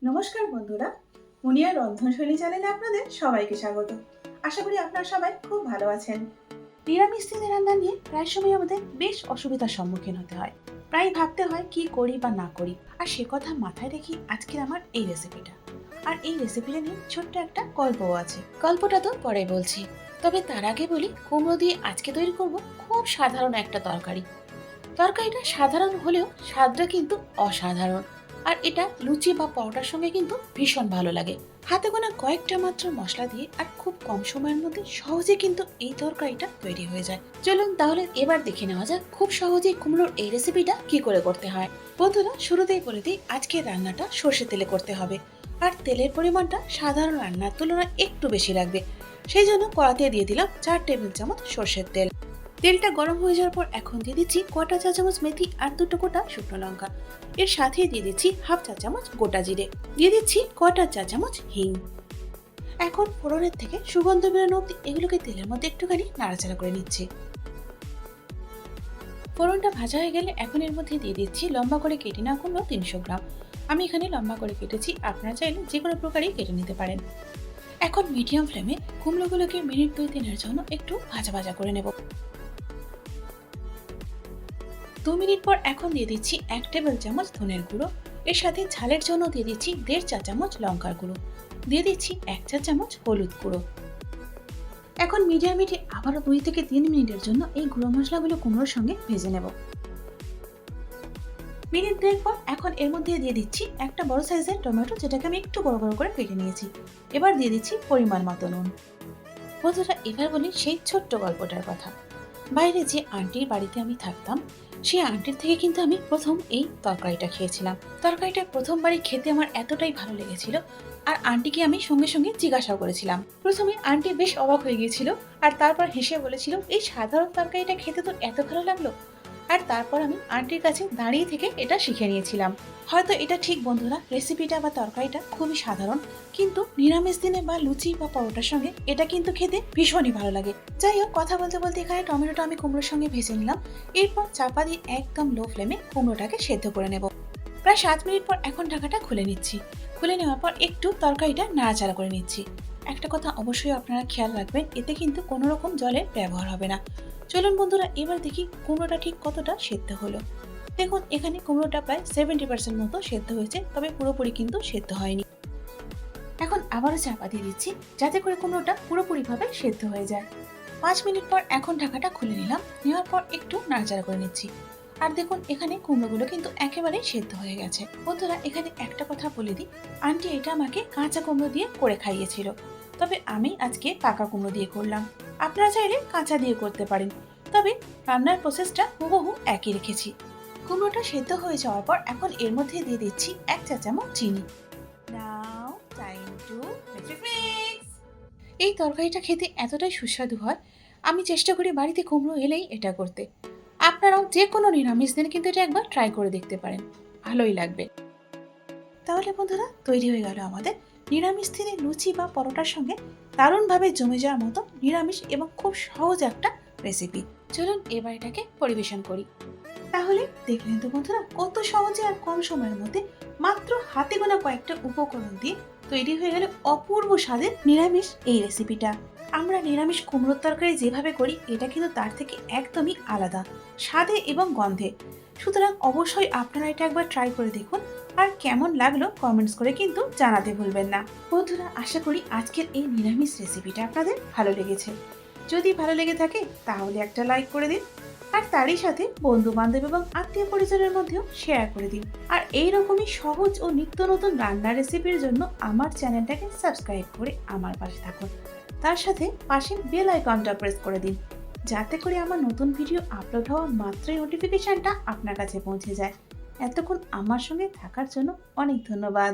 নমস্কার বন্ধুরা, মুনিয়া রন্ধনশৈলী চ্যানেলে আপনাদের সবাইকে স্বাগত। আশা করি আপনারা সবাই খুব ভালো আছেন। নিরামিষ দিনে রান্না নিয়ে প্রায় সময় আমাদের বেশ অসুবিধার সম্মুখীন হতে হয়। প্রায় ভাবতে হয় কি করি বা না করি, আর সে কথা মাথায় রেখে আজকের আমার এই রেসিপিটা। আর এই রেসিপিটা নিয়ে ছোট্ট একটা গল্পও আছে। গল্পটা তো পরে বলছি, তবে তার আগে বলি কুমড়ো দিয়ে আজকে তৈরি করব খুব সাধারণ একটা তরকারি। তরকারিটা সাধারণ হলেও স্বাদটা কিন্তু অসাধারণ। আর এটা লুচি বা পরোটার সঙ্গে কিন্তু ভীষণ ভালো লাগে। হাতে গোনা কয়েকটা মাত্র মশলা দিয়ে আর খুব কম সময়ের মধ্যে সহজে কিন্তু এই তরকারিটা তৈরি হয়ে যায়। চলুন তাহলে এবার দেখে নেওয়া যাক খুব সহজেই কুমড়োর এই রেসিপিটা কি করে করতে হয়। বন্ধুরা, শুরুতেই বলে দিই আজকের রান্নাটা সর্ষে তেলে করতে হবে। আর তেলের পরিমাণটা সাধারণ রান্নার তুলনায় একটু বেশি লাগবে। সেই জন্য কড়াতে দিয়ে দিলাম 4 টেবিল চামচ সর্ষের তেল। তেলটা গরম হয়ে যাওয়ার পর এখন দিয়ে দিচ্ছি কটা চা চামচ মেথি আর 2টো গোটা শুকনো লঙ্কা। এর সাথে দিয়ে দিচ্ছি হাফ চা চামচ গোটা জিরে, দিয়ে দিচ্ছি কটা চা চামচ হিং। এখন ফোড়নের থেকে সুগন্ধ বেরোনো অবধি এগুলোকে তেলের মধ্যে একটুখানি নাড়াচাড়া করে নিচ্ছি। ফোড়নটা ভাজা হয়ে গেলে এখন এর মধ্যে দিয়ে দিচ্ছি লম্বা করে কেটে নেওয়া কুমড়ো 300 গ্রাম। আমি এখানে লম্বা করে কেটেছি, আপনারা চাইলে যে কোনো প্রকারই কেটে নিতে পারেন। এখন মিডিয়াম ফ্লেমে কুমড়োগুলোকে মিনিট 2-3-এর জন্য একটু ভাজা ভাজা করে নেব। 2 মিনিট পর এখন দিয়ে দিচ্ছি 1 টেবিল চামচ ধনের গুঁড়ো। এর সাথে ঝালের জন্য দিয়ে দিচ্ছি 1.5 চা চামচ লঙ্কার গুঁড়ো, দিয়ে দিচ্ছি 1 চা চামচ হলুদ গুঁড়ো। এখন মিডিয়াম হিটে আবারও 2 থেকে 3 মিনিটের জন্য এই গুঁড়ো মশলাগুলো কুমড়োর সঙ্গে ভেজে নেব। মিনিট 2 পর এখন এর মধ্যে দিয়ে দিচ্ছি একটা বড় সাইজের টমেটো, যেটাকে আমি একটু বড় বড় করে কেটে নিয়েছি। এবার দিয়ে দিচ্ছি পরিমাণ মতো নুন। বন্ধুরা, এবার বলি সেই ছোট্ট গল্পটার কথা। বাইরে যে আন্টির বাড়িতে আমি থাকতাম, সেই আন্টির থেকে কিন্তু আমি প্রথম এই তরকারিটা খেয়েছিলাম। তরকারিটা প্রথমবারই খেতে আমার এতটাই ভালো লেগেছিল, আর আন্টিকে আমি সঙ্গে সঙ্গে জিজ্ঞাসাও করেছিলাম। প্রথমে আন্টি বেশ অবাক হয়ে গিয়েছিল, আর তারপর হেসে বলেছিল এই সাধারণ তরকারিটা খেতে তো এত ভালো লাগলো। আর তারপর আমি আন্টির কাছে দাঁড়িয়ে থেকে এটা শিখে নিয়েছিলাম। হয়তো এটা ঠিক বন্ধুরা, রেসিপিটা বা তরকারিটা খুবই সাধারণ, কিন্তু নিরামিষ দিনে বা লুচি বা পরোটার সঙ্গে এটা কিন্তু খেতে ভীষণই ভালো লাগে। যাই হোক, কথা বলতে বলতে এখানে টমেটোটা আমি কুমড়োর সঙ্গে ভেজে নিলাম। এরপর চাপা দিয়ে একদম লো ফ্লেমে কুমড়োটাকে সেদ্ধ করে নেব। প্রায় 7 মিনিট পর এখন ঢাকাটা খুলে নিচ্ছি। খুলে নেওয়ার পর একটু তরকারিটা নাড়াচাড়া করে নিচ্ছি। একটা কথা অবশ্যই আপনারা খেয়াল রাখবেন, এতে কিন্তু কোনো রকম জলের ব্যবহার হবে না। চলুন বন্ধুরা, এবার দেখি কুমড়োটা ঠিক কতটা সেদ্ধ হলো। দেখুন এখানে কুমড়োটা প্রায় 70% মতো সেদ্ধ হয়েছে, তবে পুরোপুরি কিন্তু সেদ্ধ হয়নি। এখন আবারও চাপা দিয়ে দিচ্ছি, যাতে করে কুমড়োটা পুরোপুরিভাবে সেদ্ধ হয়ে যায়। 5 মিনিট পর এখন ঢাকাটা খুলে নিলাম। নেওয়ার পর একটু নাড়াচাড়া করে নিচ্ছি। আর দেখুন এখানে কুমড়োগুলো কিন্তু একেবারেই সেদ্ধ হয়ে গেছে। বন্ধুরা, এখানে একটা কথা বলে দিই, আন্টি এটা আমাকে কাঁচা কুমড়ো দিয়ে করে খাইয়েছিল, তবে আমি আজকে পাকা কুমড়ো দিয়ে করলাম। আপনারা চাইলে কাঁচা দিয়ে করতে পারেন, তবে রান্নার প্রসেসটা হুবহু একই রেখেছি। কুমড়োটা সেদ্ধ হয়ে যাওয়ার পর এখন এর মধ্যে দিয়ে দিচ্ছি 1 চা চামচ চিনি। নাও টাইম টু ফিক্স। এই তরকারিটা খেতে এতটাই সুস্বাদু হয়, আমি চেষ্টা করি বাড়িতে কুমড়ো এলেই এটা করতে। আপনারাও যে কোনো নিরামিষ দিনে কিন্তু এটা একবার ট্রাই করে দেখতে পারেন, ভালোই লাগবে। তাহলে বন্ধুরা, তৈরি হয়ে গেল আমাদের নিরামিষ দিনে লুচি বা পরোটার সঙ্গে দারুণভাবে জমে যাওয়ার মতো নিরামিষ এবং খুব সহজ একটা রেসিপি। চলুন এবার এটাকে পরিবেশন করি। তাহলে দেখলেন তো বন্ধুরা, কত সহজে আর কম সময়ের মধ্যে মাত্র হাতে গোনা কয়েকটা উপকরণ দিয়ে তৈরি হয়ে গেল অপূর্ব স্বাদের নিরামিষ এই রেসিপিটা। আমরা নিরামিষ কুমড়োর তরকারি যেভাবে করি, এটা কিন্তু তার থেকে একদমই আলাদা স্বাদে এবং গন্ধে। সুতরাং অবশ্যই আপনারা এটা একবার ট্রাই করে দেখুন, আর কেমন লাগলো কমেন্টস করে কিন্তু জানাতে ভুলবেন না। বন্ধুরা, আশা করি আজকের এই নিরামিষ রেসিপিটা আপনাদের ভালো লেগেছে। যদি ভালো লেগে থাকে তাহলে একটা লাইক করে দিন, আর তারই সাথে বন্ধু বান্ধব এবং আত্মীয় পরিজনের মধ্যেও শেয়ার করে দিন। আর এইরকমই সহজ ও নিত্য নতুন রান্নার রেসিপির জন্য আমার চ্যানেলটাকে সাবস্ক্রাইব করে আমার পাশে থাকুন। তার সাথে পাশে বেল আইকনটা প্রেস করে দিন, যাতে করে আমার নতুন ভিডিও আপলোড হওয়া মাত্রই নোটিফিকেশনটা আপনার কাছে পৌঁছে যায়। এতক্ষণ আমার সঙ্গে থাকার জন্য অনেক ধন্যবাদ।